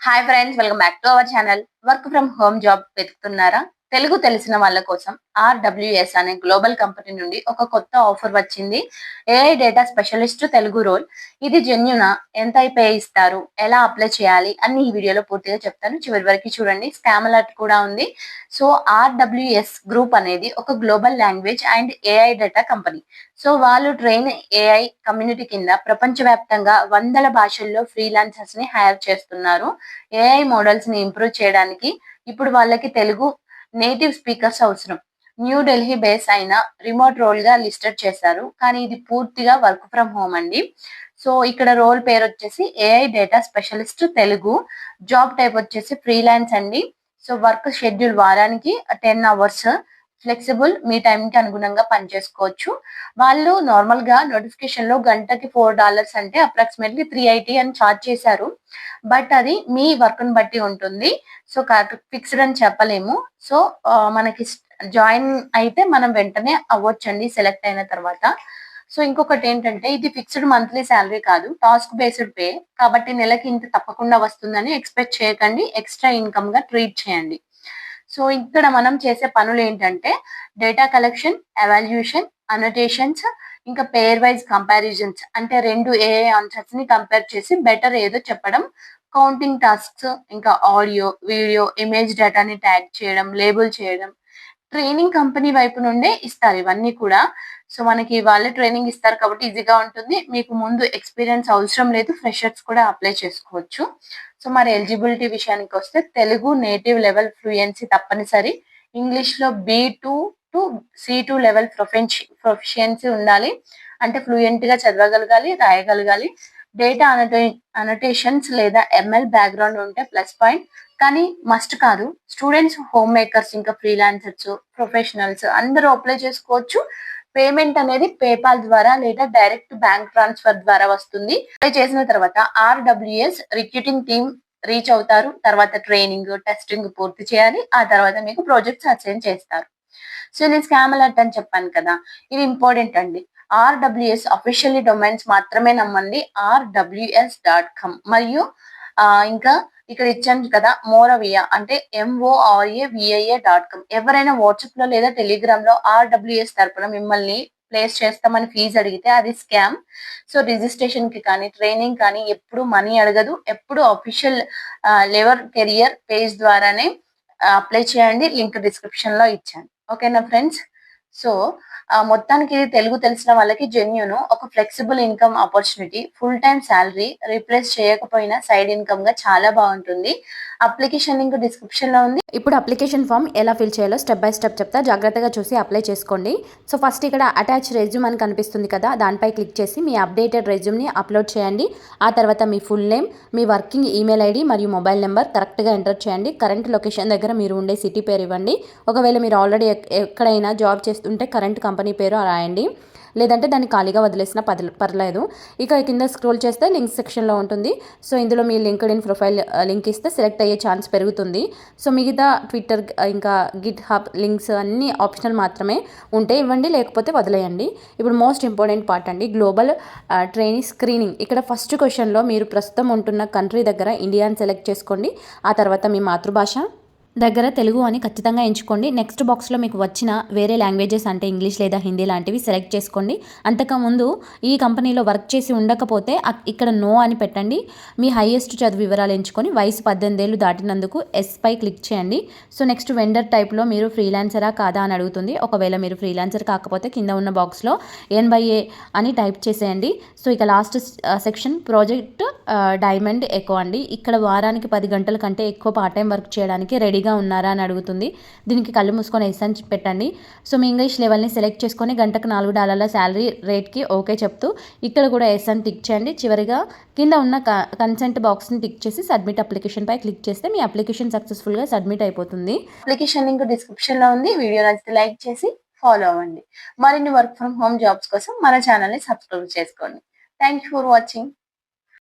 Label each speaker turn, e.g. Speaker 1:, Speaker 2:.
Speaker 1: Hi friends, welcome back to our channel. Work from home job వెతుకుతున్నారా? తెలుగు తెలిసిన వాళ్ళ కోసం ఆర్‌డబ్ల్యూఎస్ అనే గ్లోబల్ కంపెనీ నుండి ఒక కొత్త ఆఫర్ వచ్చింది. AI data specialist Telugu role. ఇది జెన్యూనా? ఎంత పే ఇస్తారు? ఎలా అప్లై చేయాలి? అన్ని ఈ వీడియోలో పూర్తిగా చెప్తాను. చివరి వరకు చూడండి. స్కామ్ అలర్ట్ కూడా ఉంది. సో ఆర్‌డబ్ల్యూఎస్ గ్రూప్ అనేది ఒక global language and AI data company. So వాళ్ళు ట్రైన్ ఏఐ కమ్యూనిటీ కింద ప్రపంచవ్యాప్తంగా వందల భాషల్లో ఫ్రీలాన్సర్స్ ని హైర్ చేస్తున్నారు. ఏఐ మోడల్స్ ని ఇంప్రూవ్ చేయడానికి ఇప్పుడు వాళ్ళకి తెలుగు నేటివ్ స్పీకర్స్ అవసరం. న్యూఢిల్లీ బేస్ అయిన రిమోట్ రోల్ గా లిస్టెడ్ చేశారు. కానీ ఇది పూర్తిగా వర్క్ ఫ్రమ్ హోమ్ అండి. సో ఇక్కడ రోల్ పేరు వచ్చేసి AI data specialist Telugu. Job type వచ్చేసి ఫ్రీలాన్స్ అండి. సో వర్క్ షెడ్యూల్ వారానికి 10 అవర్స్. ఫ్లెక్సిబుల్, మీ టైం కి అనుగుణంగా పనిచేసుకోవచ్చు. వాళ్ళు నార్మల్ గా నోటిఫికేషన్ లో గంటకి $4 అంటే అప్రాక్సిమేట్లీ 380 అని చార్జ్ చేశారు. బట్ అది మీ వర్క్ ని బట్టి ఉంటుంది. సో ఫిక్స్డ్ అని చెప్పలేము. సో మనకి జాయిన్ అయితే మనం వెంటనే అవ్వచ్చండి సెలెక్ట్ అయిన తర్వాత. సో ఇంకొకటి ఏంటంటే ఇది ఫిక్స్డ్ మంత్లీ శాలరీ కాదు, టాస్క్ బేస్డ్ పే. కాబట్టి నెలకి ఇంత తప్పకుండా వస్తుందని ఎక్స్పెక్ట్ చేయకండి. ఎక్స్ట్రా ఇన్కమ్ గా ట్రీట్ చేయండి. సో ఇక్కడ మనం చేసే పనులు ఏంటంటే డేటా కలెక్షన్, ఎవాల్యుయేషన్, అనోటేషన్స్, ఇంకా పేర్ వైజ్ కంపారిజన్స్ అంటే రెండు ఏఐ ఆన్సర్స్ ని కంపేర్ చేసి బెటర్ ఏదో చెప్పడం, కౌంటింగ్ టాస్క్స్, ఇంకా ఆడియో, వీడియో, ఇమేజ్ డేటాని ట్యాగ్ చేయడం, లేబుల్ చేయడం. ట్రైనింగ్ కంపెనీ వైపు నుండే ఇస్తారు ఇవన్నీ కూడా. సో మనకి వాళ్ళే ట్రైనింగ్ ఇస్తారు కాబట్టి ఈజీగా ఉంటుంది. మీకు ముందు ఎక్స్పీరియన్స్ అవసరం లేదు. ఫ్రెషర్స్ కూడా అప్లై చేసుకోవచ్చు. సో మరి ఎలిజిబిలిటీ విషయానికి వస్తే తెలుగు నేటివ్ లెవెల్ ఫ్లూయెన్సీ తప్పనిసరి. ఇంగ్లీష్ లో B2 to C2 level proficiency ఉండాలి. అంటే ఫ్లూయెంట్ గా చదవగలగాలి, రాయగలగాలి. డేటా అనోటేషన్స్ లేదా ఎంఎల్ బ్యాక్గ్రౌండ్ ఉంటే ప్లస్ పాయింట్, కానీ మస్ట్ కాదు. స్టూడెంట్స్, హోమ్ మేకర్స్, ఇంకా ఫ్రీలాన్సర్స్, ప్రొఫెషనల్స్ అందరూ అప్లై చేసుకోవచ్చు. పేమెంట్ అనేది పేపాల్ ద్వారా లేదా డైరెక్ట్ బ్యాంక్ ట్రాన్స్ఫర్ ద్వారా వస్తుంది. అప్లై చేసిన తర్వాత ఆర్‌డబ్ల్యూఎస్ రిక్రూటింగ్ టీమ్ రీచ్ అవుతారు. తర్వాత ట్రైనింగ్, టెస్టింగ్ పూర్తి చేయాలి. ఆ తర్వాత మీకు ప్రాజెక్ట్స్ అసైన్ చేస్తారు. సో నేను స్కామ్ అలర్ట్ అని చెప్పాను కదా, ఇది ఇంపార్టెంట్ అండి. ఆర్‌డబ్ల్యూఎస్ అఫీషియల్లీ డొమైన్స్ మాత్రమే నమ్మండి. RWS.com మరియు ఇంకా ఇక్కడ ఇచ్చాను కదా మోరవియా అంటే MORAVIA.com. ఎవరైనా వాట్సాప్ లో లేదా టెలిగ్రామ్ లో ఆర్‌డబ్ల్యూఎస్ తరపున మిమ్మల్ని ప్లేస్ చేస్తామని ఫీజు అడిగితే అది స్కామ్. సో రిజిస్ట్రేషన్ కి కానీ ట్రైనింగ్ కానీ ఎప్పుడు మనీ అడగదు. ఎప్పుడు అఫీషియల్ లెవర్ కెరియర్ పేజ్ ద్వారానే అప్లై చేయండి. లింక్ డిస్క్రిప్షన్ లో ఇచ్చాను. ఓకేనా ఫ్రెండ్స్? సో మొత్తానికి ఇది తెలుగు తెలిసిన వాళ్ళకి జెన్యూన్, ఒక flexible income opportunity, full time salary, replace చేయకపోయినా సైడ్ ఇన్కమ్ గా చాలా బాగుంటుంది. అప్లికేషన్ లింక్ డిస్క్రిప్షన్ లో ఉంది.
Speaker 2: ఇప్పుడు అప్లికేషన్ ఫామ్ ఎలా ఫిల్ చేయాలో స్టెప్ బై స్టెప్ చెప్తా, జాగ్రత్తగా చూసి అప్లై చేసుకోండి. సో ఫస్ట్ ఇక్కడ అటాచ్ రెజ్యూమ్ అని కనిపిస్తుంది కదా, దానిపై క్లిక్ చేసి మీ అప్డేటెడ్ రెజ్యూమ్ని అప్లోడ్ చేయండి. ఆ తర్వాత మీ ఫుల్ నేమ్, మీ వర్కింగ్ ఈమెయిల్ ఐడి మరియు మొబైల్ నెంబర్ కరెక్ట్గా ఎంటర్ చేయండి. కరెంట్ లొకేషన్ దగ్గర మీరు ఉండే సిటీ పేరు ఇవ్వండి. ఒకవేళ మీరు ఆల్రెడీ ఎక్కడైనా జాబ్ చేస్తుంటే కరెంట్ కంపెనీ పేరు రాయండి. లేదంటే దాన్ని ఖాళీగా వదిలేసినా పర్లేదు. ఇక కింద స్క్రోల్ చేస్తే లింక్ సెక్షన్లో ఉంటుంది. సో ఇందులో మీ లింక్డ్ ఇన్ ప్రొఫైల్ లింక్ ఇస్తే సెలెక్ట్ అయ్యే ఛాన్స్ పెరుగుతుంది. సో మిగతా ట్విట్టర్ ఇంకా గిట్ హబ్ లింక్స్ అన్నీ ఆప్షనల్ మాత్రమే, ఉంటే ఇవ్వండి, లేకపోతే వదిలేయండి. ఇప్పుడు మోస్ట్ ఇంపార్టెంట్ పార్ట్ అండి, గ్లోబల్ ట్రైనింగ్ స్క్రీనింగ్. ఇక్కడ ఫస్ట్ క్వశ్చన్లో మీరు ప్రస్తుతం ఉంటున్న కంట్రీ దగ్గర ఇండియాని సెలెక్ట్ చేసుకోండి. ఆ తర్వాత మీ మాతృభాష దగ్గర తెలుగు అని ఖచ్చితంగా ఎంచుకోండి. నెక్స్ట్ బాక్స్లో మీకు వచ్చిన వేరే లాంగ్వేజెస్ అంటే ఇంగ్లీష్ లేదా హిందీ లాంటివి సెలెక్ట్ చేసుకోండి. అంతకుముందు ఈ కంపెనీలో వర్క్ చేసి ఉండకపోతే ఇక్కడ నో అని పెట్టండి. మీ హైయెస్ట్ చదువు వివరాలు ఎంచుకొని వయసు 18 ఏళ్ళు దాటినందుకు ఎస్ పై క్లిక్ చేయండి. సో నెక్స్ట్ వెండర్ టైప్లో మీరు ఫ్రీలాన్సరా కాదా అని అడుగుతుంది. ఒకవేళ మీరు ఫ్రీలాన్సర్ కాకపోతే కింద ఉన్న బాక్స్లో N/A అని టైప్ చేసేయండి. సో ఇక last section project diamond echo అండి. ఇక్కడ వారానికి 10 గంటల కంటే ఎక్కువ పార్ట్ టైం వర్క్ చేయడానికి రెడీగా ఉన్నారా అని అడుగుతుంది. దీనికి కళ్ళు మూసుకొని ఎస్ అని పెట్టండి. సో మీ ఇంగ్లీష్ లెవెల్ని సెలెక్ట్ చేసుకొని గంటకు $4 శాలరీ రేట్కి ఓకే చెప్తూ ఇక్కడ కూడా ఎస్ అని టిక్ చేయండి. చివరిగా కింద ఉన్న కన్సెంట్ బాక్స్ని టిక్ చేసి సబ్మిట్ అప్లికేషన్ పై క్లిక్ చేస్తే మీ అప్లికేషన్ సక్సెస్ఫుల్గా సబ్మిట్ అయిపోతుంది.
Speaker 1: అప్లికేషన్ లింక్ డిస్క్రిప్షన్ లో ఉంది. వీడియో నచ్చితే లైక్ చేసి ఫాలో అవ్వండి. మరిన్ని వర్క్ ఫ్రమ్ హోమ్ జాబ్స్ కోసం మన ఛానల్ ని సబ్స్క్రైబ్ చేసుకోండి. Thank you for watching.